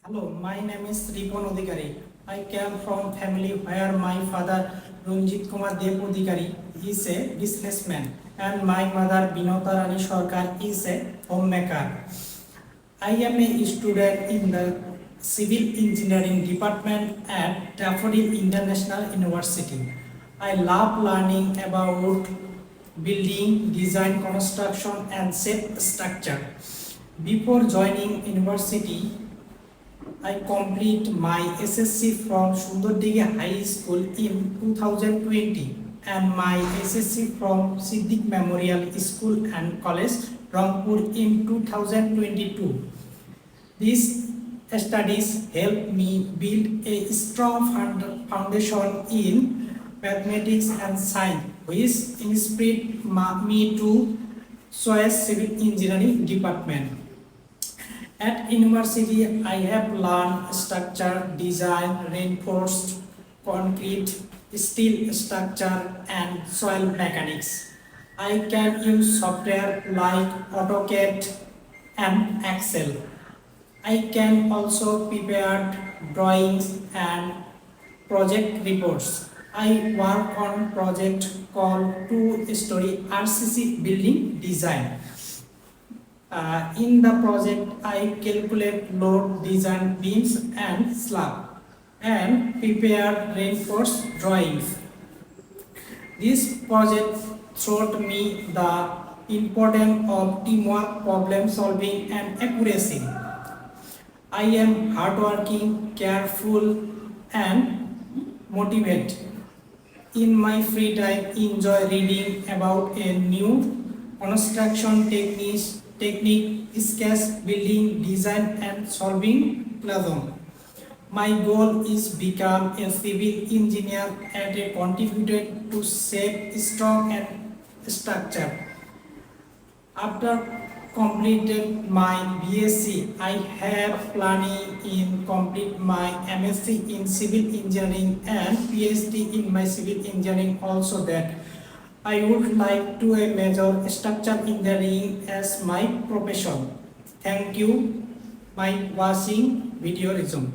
Hello, my name is Ripon Odhikari. I came from family where my father Ranjit Kumar Dev Odhikari is a businessman and my mother Binota Rani Sarkar is a homemaker. I am a student in the Civil Engineering Department at Daffodil International University. I love learning about building, design, construction and shape structure. Before joining university, I complete my SSC from Sundardighe High School in 2020 and my SSC from Siddiq Memorial School and College, Rangpur in 2022. These studies helped me build a strong foundation in mathematics and science, which inspired me to choose civil engineering department. At university, I have learned structure, design, reinforced concrete, steel structure, and soil mechanics. I can use software like AutoCAD and Excel. I can also prepare drawings and project reports. I work on project called two-story RCC building design. In the project, I calculate load, design beams and slab, and prepare reinforced drawings. This project taught me the importance of teamwork, problem solving, and accuracy. I am hardworking, careful, and motivated. In my free time, enjoy reading about a new construction technique, sketch building, design, and solving problem. My goal is become a civil engineer and a contributed to shape strong and structure. After completed my BSc, I have planning in complete my MSc in civil engineering and PhD in my civil engineering also that I would like to major structural engineering as my profession. Thank you. My watching video resume.